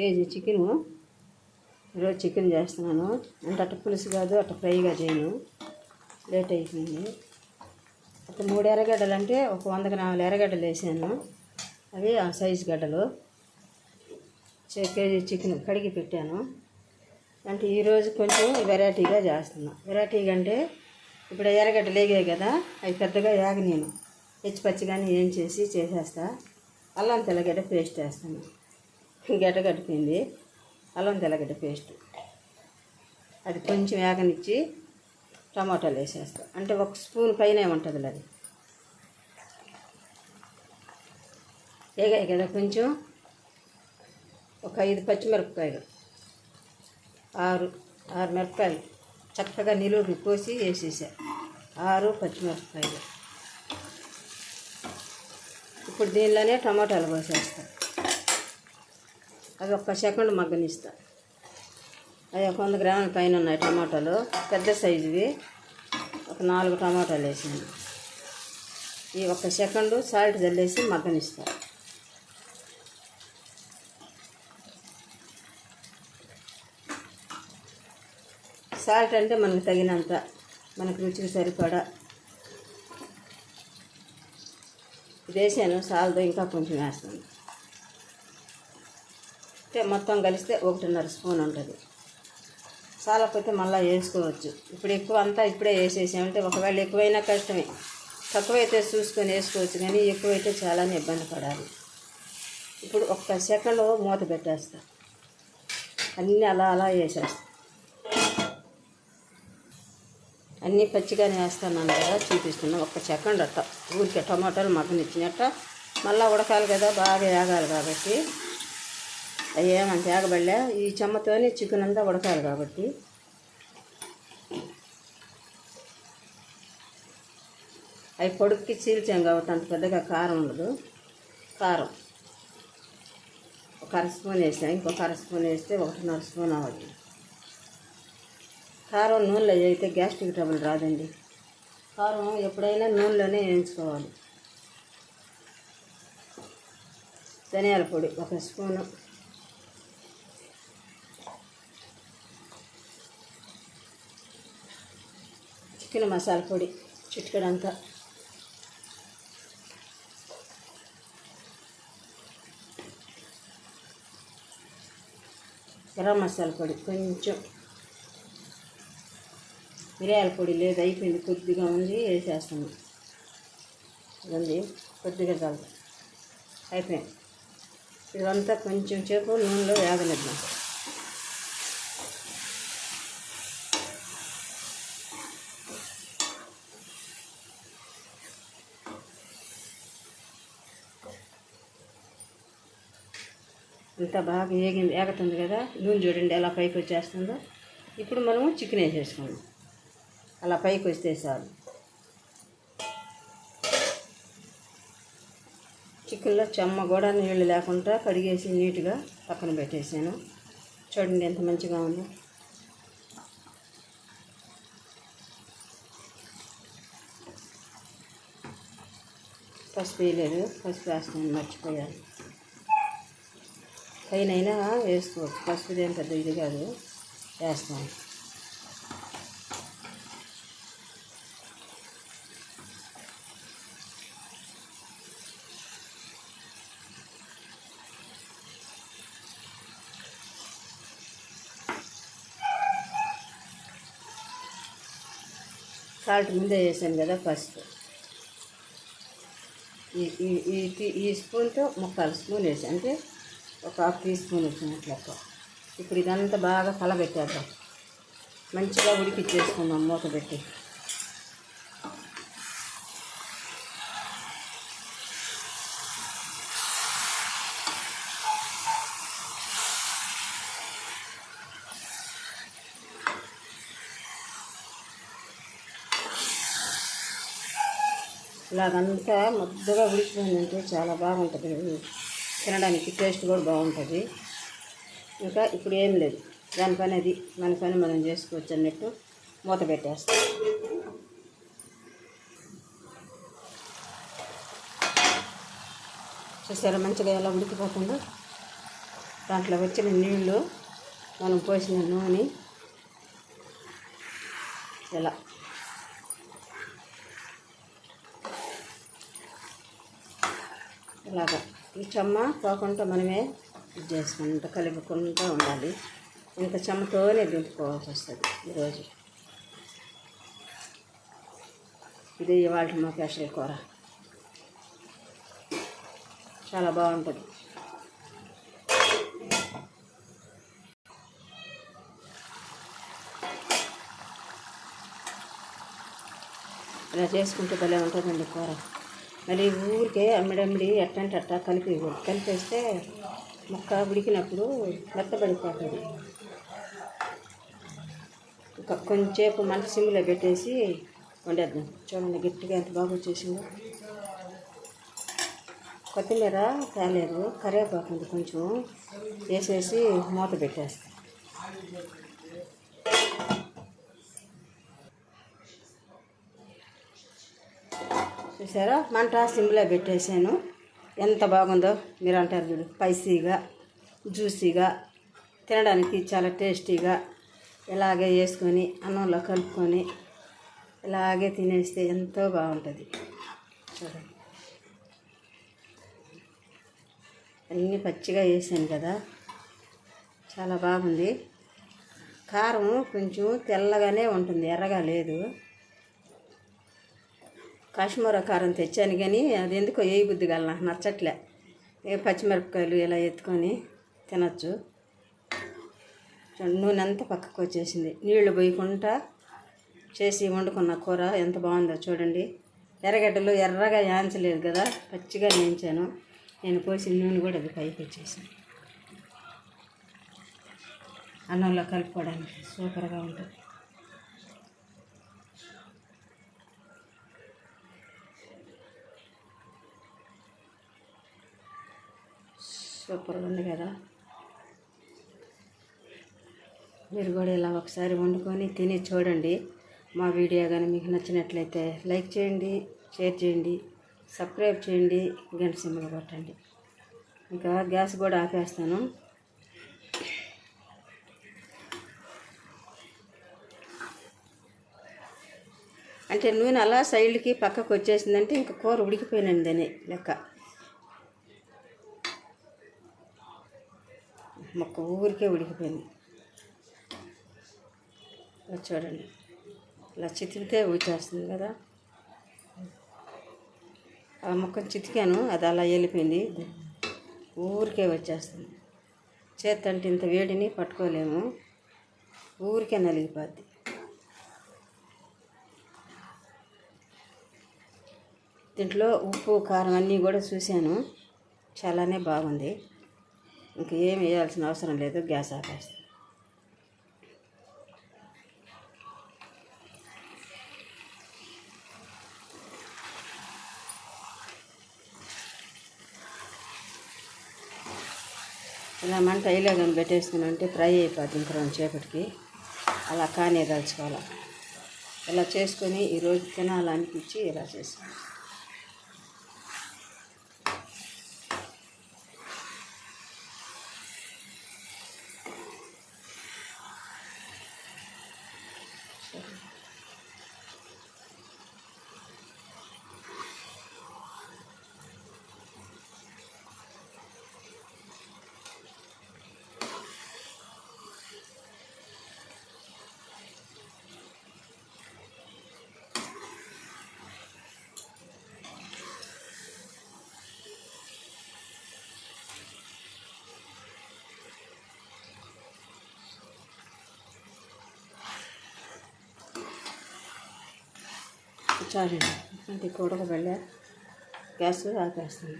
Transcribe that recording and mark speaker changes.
Speaker 1: KG chicken. ఈరోజు chicken చేస్తున్నాను. అంటే అట్ట పులుసు కాదు, అట్ట ఫ్రైగా చేయను, లేట్ అయిపోయింది. ఒక 3 ఎర్రగడ్డలు అంటే ఒక 100 గ్రాముల ఎర్రగడ్డలు వేసాను. అవి ఆ సైజు గడ్డలు. కేజీ చికెన్ కడిగి పెట్టాను. అంటే ఈరోజు కొంచెం వెరైటీగా చేస్తున్నా. వెరైటీగా అంటే ఇప్పుడు ఎర్రగడ్డలు వేగాయి కదా, అవి పెద్దగా నేను పచ్చిగానే ఏం చేసేస్తా. అల్లం తెల్లగడ్డ పేస్ట్ వేస్తాను. గడ్డ కట్టిపోయింది. అల్లం తెల్లగడ్డ పేస్ట్ అది కొంచెం వేగనిచ్చి టమాటాలు వేసేస్తా. అంటే 1 స్పూన్ పైన ఉంటుంది అది. వేగాయి కదా, కొంచెం ఒక 5 పచ్చిమిరపకాయలు, 6 మిరపకాయలు చక్కగా నిలువుకి కోసి వేసేసా. 6 పచ్చిమిరపకాయలు. ఇప్పుడు దీనిలోనే టమాటాలు కోసేస్తా. అవి 1 సెకండ్ మగ్గనిస్తా. అవి 100 గ్రాముల పైన ఉన్నాయి టమాటాలు, పెద్ద సైజువి. ఒక 4 టమాటాలు వేసాను. ఈ 1 సెకండు సాల్ట్ చల్లేసి మగ్గనిస్తా. సాల్ట్ అంటే మనకు తగినంత, మనకు రుచికి సరిపడా ఇది వేసాను. సాల్ట్ ఇంకా కొంచెం వేస్తాను. అంటే మొత్తం కలిస్తే 1.5 స్పూన్ ఉంటుంది. చాలకపోతే మళ్ళీ వేసుకోవచ్చు. ఇప్పుడు ఎక్కువ అంతా ఇప్పుడే వేసేసామంటే ఒకవేళ ఎక్కువైనా కష్టమే. తక్కువైతే చూసుకొని వేసుకోవచ్చు, కానీ ఎక్కువైతే చాలానే ఇబ్బంది పడాలి. ఇప్పుడు 1 సెకండ్ మూత పెట్టేస్తా. అన్నీ అలా వేసేస్తా. అన్నీ పచ్చిగానే వేస్తాను కదా, చూపిస్తున్నా. 1 సెకండ్ అట్ట ఊరికే టమాటాలు మగ్గనిచ్చినట్ట. మళ్ళీ ఉడకాలి కదా, బాగా వేగాలి కాబట్టి. అవి ఏమంత వేగబడలే. ఈ చెమ్మతోనే చికెన్ అంతా ఉడకాలి కాబట్టి. అవి పొడుక్కి చీల్చాం కాబట్టి అంత పెద్దగా కారం ఉండదు. కారం 1 స్పూన్ వేసాను. ఇంకొక 1 స్పూన్ వేస్తే 1.5 స్పూన్ అవ్వదు. కారం నూనెలో అయితే గ్యాస్ట్రిక్ ట్రబుల్ రాదండి. కారం ఎప్పుడైనా నూనెలోనే వేయించుకోవాలి. ధనియాల పొడి 1 స్పూను, చికెన్ మసాలా పొడి చిటికెడంతా, గరం మసాలా పొడి కొంచెం, మిరియాల పొడి లేదు, అయిపోయింది, కొద్దిగా ఉంది, వేసేస్తాను. ఇదండి కొద్దిగా చాలు, అయిపోయింది. ఇదంతా కొంచెం సేపు నూనెలో వేగనిద్దాం. అంతా బాగా వేగుతుంది కదా, నూనె చూడండి ఎలా పైకి వచ్చేస్తుందో. ఇప్పుడు మనము చికెన్ వేసేసుకుందాం. అలా పైకి వస్తే చాలు. చికెన్లో చెమ్మ కూడా నీళ్ళు లేకుండా కడిగేసి నీట్గా పక్కన పెట్టేసాను. చూడండి ఎంత మంచిగా ఉందో. పసుపు వేయలేదు, పసుపు వేస్తాను, మర్చిపోయాను. పైన వేసుకోవచ్చు, పసుపు ఏం పెద్ద ఇది కాదు, వేస్తాను. సాల్ట్ ముందే వేసాను కదా, పసుపు ఈ స్పూన్తో 1/4 స్పూన్ వేసి, అంటే ఒక 1/2 టీ స్పూన్ వచ్చినట్లు. ఇప్పుడు ఇదంతా బాగా కలబెట్టేద్దాం. మంచిగా ఉడికిచ్చేసుకుందాం మూత పెట్టి. ఇలాగంతా ముద్దగా ఉడికిపోయిందంటే చాలా బాగుంటుంది, తినడానికి టేస్ట్ కూడా బాగుంటుంది. ఇంకా ఇప్పుడు ఏం లేదు, దాని పని అది, మన పని మనం చేసుకోవచ్చు అన్నట్టు మూత పెట్టేస్తాం. చూసారా మంచిగా ఎలా ఉడికిపోతుందో. దాంట్లో వచ్చిన నీళ్ళు, మనం పోసిన నూనె ఇలా ఇలాగా ఈ చెమ్మ పోకుండా మనమే ఇది చేసుకుంటూ కలుపుకుంటూ ఉండాలి. ఇంత చెమ్మతోనే దింపుకోవాల్సి వస్తుంది ఈరోజు. ఇది ఇవాళ మా స్పెషల్ కూర, చాలా బాగుంటుంది. ఇలా చేసుకుంటే భలే ఉంటుందండి కూర. మళ్ళీ ఊరికే అమ్మిడమ్మిడి ఎట్టంటే అట్టా కలిపేస్తే ముక్క ఉడికినప్పుడు మెత్తబడిపోతుంది. ఇంకా కొంచెంసేపు మంట సిమ్లో పెట్టేసి వండేద్దాం. చూడండి గట్టిగా ఎంత బాగా వచ్చేసిందో. కొత్తిమీర తేలేదు, కరివేపాకు కొంచెం వేసేసి మూత పెట్టేస్తాం. చూసారా, మంట సిమ్లో పెట్టేసాను. ఎంత బాగుందో మీరు అంటారు చూడు. స్పైసీగా, జ్యూసీగా, తినడానికి చాలా టేస్టీగా. ఇలాగే వేసుకొని అన్నంలో కలుపుకొని ఇలాగే తినేస్తే ఎంతో బాగుంటుంది. చూడండి, అన్నీ పచ్చిగా వేసాను కదా, చాలా బాగుంది. కారం కొంచెం తెల్లగానే ఉంటుంది, ఎర్రగా లేదు. కాశ్మీరా కారం తెచ్చాను కానీ అది ఎందుకో ఏ బుద్ధి కాదు, నాకు నచ్చట్లే. పచ్చిమిరపకాయలు ఇలా ఎత్తుకొని తినచ్చు. నూనె అంతా పక్కకు వచ్చేసింది. నీళ్లు పోయకుండా చేసి వండుకున్న కూర ఎంత బాగుందో చూడండి. ఎర్రగడ్డలు ఎర్రగా యాంచలేదు కదా, పచ్చిగా వేయించాను. నేను పోసిన నూనె కూడా అది పైకి వచ్చేసింది. అన్నంలో కలుపుకోవడానికి సూపర్గా ఉంటుంది. సూపర్గా ఉంది కదా. మీరు కూడా ఇలా ఒకసారి వండుకొని తిని చూడండి. మా వీడియో కానీ మీకు నచ్చినట్లయితే లైక్ చేయండి, షేర్ చేయండి, సబ్స్క్రైబ్ చేయండి, గంట సింబల్ కొట్టండి. ఇంకా గ్యాస్ కూడా ఆపేస్తాను. అంటే నూనె అలా సైడ్కి పక్కకు వచ్చేసిందంటే ఇంకా కూర ఉడికిపోయినందని లెక్క. మొక్క ఊరికే ఉడికిపోయింది. చూడండి, ఇలా చితికితే వచ్చేస్తుంది కదా. ఆ మొక్కను చితికాను, అది అలా వెళ్ళిపోయింది, ఊరికే వచ్చేస్తుంది. చేతంటే ఇంత వేడిని పట్టుకోలేము, ఊరికే నలిగిపోద్ది. దీంట్లో ఉప్పు కారం అన్నీ కూడా చూశాను, చాలానే బాగుంది. ఇంక ఏం వేయాల్సిన అవసరం లేదు, గ్యాస్ ఆపేస్తాను. ఇలా మంట ఇలాగని పెట్టేసుకున్నంటే ఫ్రై అయిపోద్ది. ఇంక 2 సేపటికి అలా కానే దాల్చుకోవాలి. ఇలా చేసుకొని ఈరోజు తినాలనిపించి ఇలా చేసుకున్నాను. చాలండి, అంటే ఉడకబెళ్ళ గ్యాస్ ఆపేస్తాను.